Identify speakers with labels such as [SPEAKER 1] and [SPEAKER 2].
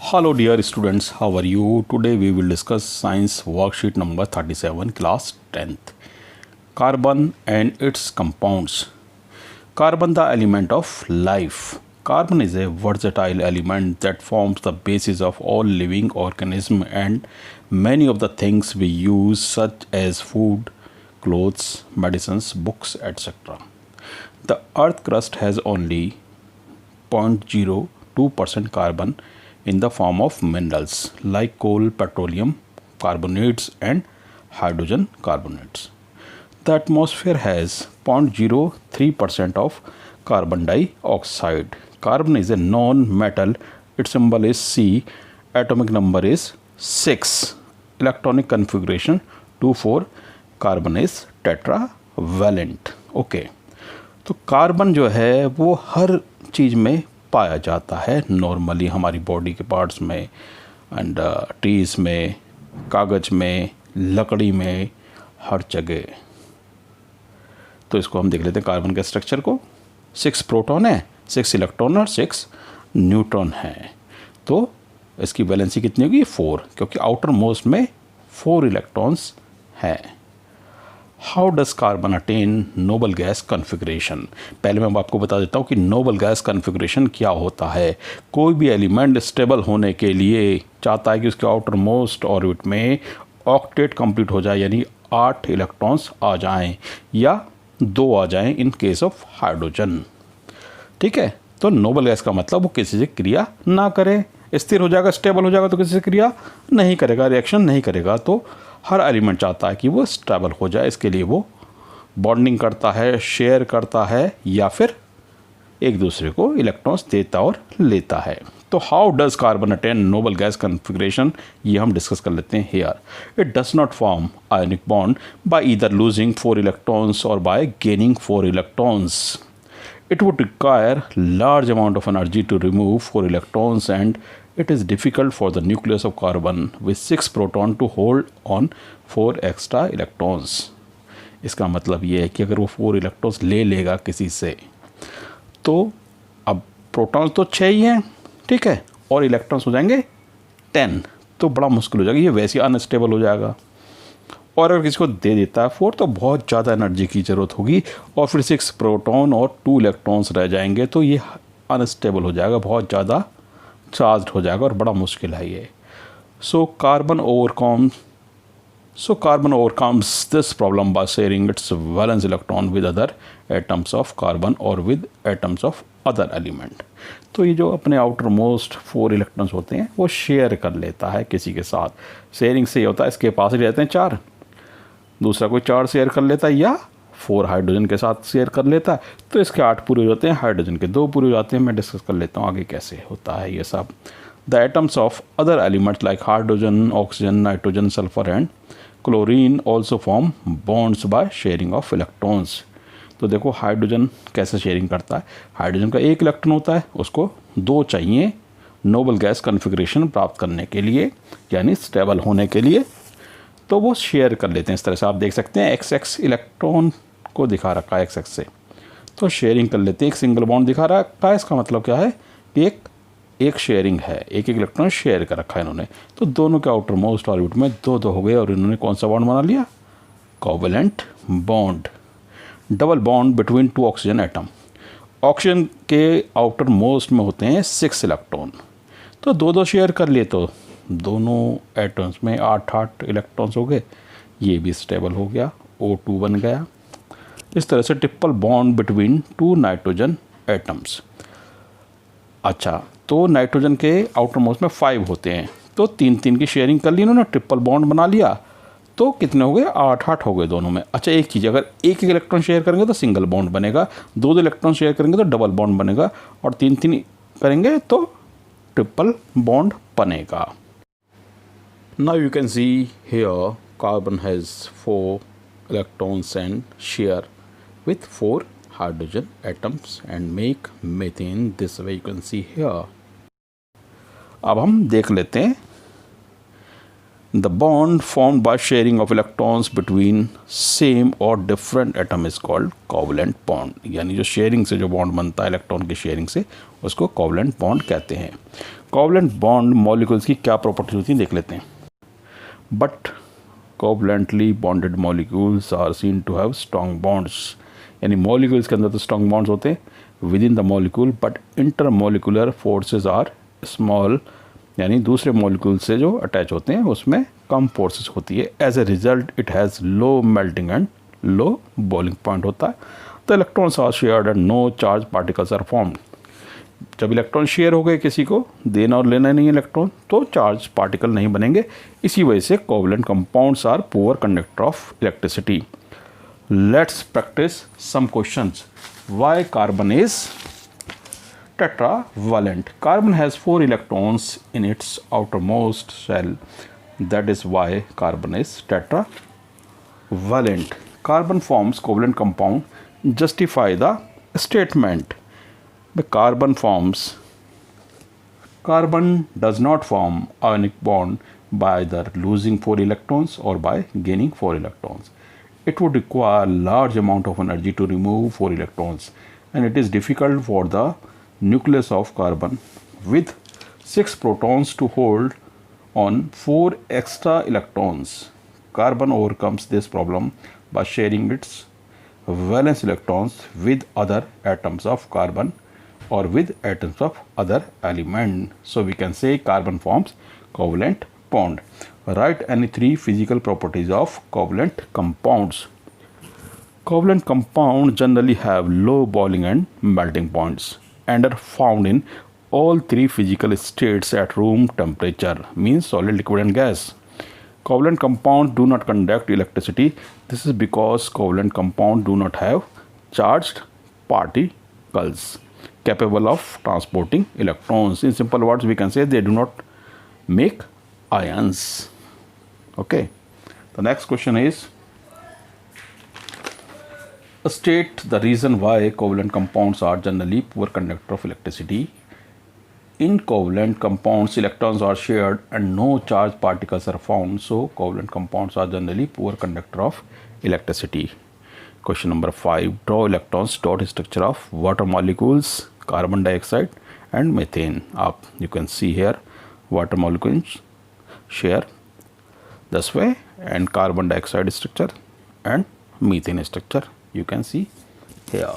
[SPEAKER 1] Hello dear students, how are you? Today we will discuss science worksheet number 37 class 10th. Carbon and its compounds. Carbon, the element of life. Carbon is a versatile element that forms the basis of all living organism and many of the things we use such as food, clothes, medicines, books, etc. The earth crust has only 0.02% carbon in the form of minerals like coal, petroleum, carbonates and hydrogen carbonates. The atmosphere has 0.03% of carbon dioxide. Carbon is a non-metal. Its symbol is C. Atomic number is 6. Electronic configuration 2,4. Carbon is tetravalent. Okay तो carbon जो है वो हर चीज़ में पाया जाता है normally हमारी body के पार्ट्स में एंड ट्रीज में, कागज़ में, लकड़ी में, हर जगह। तो इसको हम देख लेते हैं कार्बन के स्ट्रक्चर को। 6 प्रोटॉन है, 6 इलेक्ट्रॉन और 6 न्यूट्रॉन है। तो इसकी वैलेंसी कितनी होगी? 4, क्योंकि आउटर मोस्ट में 4 इलेक्ट्रॉन्स हैं। How does carbon attain noble gas configuration? पहले मैं आपको बता देता हूँ कि नोबल गैस कन्फिग्रेशन क्या होता है। कोई भी एलिमेंट स्टेबल होने के लिए चाहता है कि उसके आउटर मोस्ट ऑर्बिट में ऑक्टेट कंप्लीट हो जाए, यानी 8 इलेक्ट्रॉन्स आ जाएं या 2 आ जाएं इन केस ऑफ हाइड्रोजन। ठीक है, तो नोबल गैस का मतलब वो किसी से क्रिया ना करे, स्थिर हो जाएगा, स्टेबल हो जाएगा तो किसी से क्रिया नहीं करेगा, रिएक्शन नहीं करेगा। तो हर एलिमेंट चाहता है कि वो स्टेबल हो जाए, इसके लिए वो बॉन्डिंग करता है, शेयर करता है या फिर एक दूसरे को इलेक्ट्रॉन्स देता और लेता है। तो how does carbon attain noble gas configuration, ये हम डिस्कस कर लेते हैं here. It does not form ionic bond by either losing 4 electrons और by gaining 4 electrons. It would require large amount of energy to remove 4 electrons and it is difficult for the nucleus of carbon with 6 proton to hold on 4 extra electrons. इसका मतलब ये है कि अगर वो 4 electrons ले लेगा किसी से तो अब प्रोटॉन्स तो 6 ही हैं, ठीक है, और इलेक्ट्रॉन्स हो जाएंगे 10, तो बड़ा मुश्किल हो जाएगा, ये वैसे अनस्टेबल हो जाएगा। और अगर किसी को दे देता है 4 तो बहुत ज़्यादा एनर्जी की ज़रूरत होगी और फिर 6 प्रोटॉन और 2 इलेक्ट्रॉन्स रह जाएंगे, तो ये अनस्टेबल हो जाएगा, बहुत ज़्यादा चार्ज हो जाएगा और बड़ा मुश्किल है ये। So carbon overcomes this problem by sharing its valence electron with other atoms of carbon और with atoms of other element. तो ये जो अपने आउटर मोस्ट 4 इलेक्ट्रॉन्स होते हैं वो शेयर कर लेता है किसी के साथ। शेयरिंग से ये होता है, इसके पास ही रहते हैं 4, दूसरा कोई 4 शेयर कर लेता है या 4 हाइड्रोजन के साथ शेयर कर लेता है, तो इसके 8 पूरे हो जाते हैं, हाइड्रोजन के 2 पूरे हो जाते हैं। मैं डिस्कस कर लेता हूँ आगे कैसे होता है ये सब। The atoms of other elements like hydrogen, oxygen, nitrogen, sulphur and chlorine also form bonds by sharing of electrons. तो देखो हाइड्रोजन कैसे शेयरिंग करता है। हाइड्रोजन का 1 इलेक्ट्रॉन होता है, उसको 2 चाहिए नोबल गैस कन्फिग्रेशन प्राप्त करने के लिए, यानी स्टेबल होने के लिए, तो वो शेयर कर लेते हैं। इस तरह से आप देख सकते हैं XX इलेक्ट्रॉन को दिखा रखा है XX से, तो शेयरिंग कर लेते हैं। एक सिंगल बॉन्ड दिखा रखा है, इसका मतलब क्या है कि एक शेयरिंग है, एक इलेक्ट्रॉन शेयर कर रखा है इन्होंने। तो दोनों के आउटर मोस्ट ऑर्बिट में 2 हो गए और इन्होंने कौन सा बॉन्ड बना लिया? Covalent bond, double bond between 2 oxygen atom. Oxygen के आउटर मोस्ट में होते हैं 6 इलेक्ट्रॉन, तो 2 शेयर कर लिए तो दोनों एटम्स में 8 इलेक्ट्रॉन्स हो गए, ये भी स्टेबल हो गया, O2 बन गया। इस तरह से triple bond between 2 nitrogen atoms. अच्छा, तो नाइट्रोजन के आउटर मोस्ट में 5 होते हैं, तो 3 की शेयरिंग कर ली इन्होंने, ट्रिपल बॉन्ड बना लिया, तो कितने हो गए? 8 हो गए दोनों में। अच्छा, एक चीज़, अगर एक इलेक्ट्रॉन शेयर करेंगे तो सिंगल बॉन्ड बनेगा, 2 इलेक्ट्रॉन शेयर करेंगे तो डबल बॉन्ड बनेगा, और 3 करेंगे तो ट्रिपल बॉन्ड बनेगा। Now you can see here carbon has 4 electrons and share with 4 hydrogen atoms and make methane this way you can see here. अब हम देख लेते हैं The bond formed by sharing of electrons between same or different atom is called covalent bond. यानी जो sharing से जो bond बनता है इलेक्ट्रॉन की शेयरिंग से उसको कोवलेंट बॉन्ड कहते हैं. कोवलेंट बॉन्ड मॉलिक्यूल्स की क्या प्रॉपर्टी होती है देख लेते हैं. But covalently bonded molecules are seen to have strong bonds. यानी मॉलिक्यूल्स के अंदर तो स्ट्रॉन्ग बॉन्ड्स होते हैं with in the molecule, but intermolecular forces are small. यानी दूसरे मॉलिक्यूल से जो अटैच होते हैं उसमें कम फोर्सेस होती है. As a result it has low melting and low boiling point होता है. The electrons are shared and no charge particles are formed. जब इलेक्ट्रॉन शेयर हो गए, किसी को देना और लेना नहीं है इलेक्ट्रॉन, तो चार्ज पार्टिकल नहीं बनेंगे. इसी वजह से covalent compounds are poor conductor of electricity. Let's practice some questions. Why carbon is tetravalent? Carbon has 4 electrons in its outermost shell. That is why carbon is tetravalent. Carbon forms covalent compound. Justify the statement. The carbon does not form ionic bond by either losing 4 electrons or by gaining 4 electrons. It would require large amount of energy to remove 4 electrons, and it is difficult for the nucleus of carbon with 6 protons to hold on 4 extra electrons. Carbon overcomes this problem by sharing its valence electrons with other atoms of carbon or with atoms of other element. So we can say carbon forms covalent bond. Write any 3 physical properties of covalent compounds. Covalent compounds generally have low boiling and melting points and are found in all 3 physical states at room temperature, means solid, liquid and gas. Covalent compounds do not conduct electricity. This is because covalent compounds do not have charged particles capable of transporting electrons. In simple words, we can say they do not make ions. Okay. The next question is, state the reason why covalent compounds are generally poor conductor of electricity. In covalent compounds, electrons are shared and no charged particles are found. So, covalent compounds are generally poor conductor of electricity. Question number 5. Draw electrons dot structure of water molecules, carbon dioxide and methane. You can see here water molecules share this way, and carbon dioxide structure and methane structure you can see here.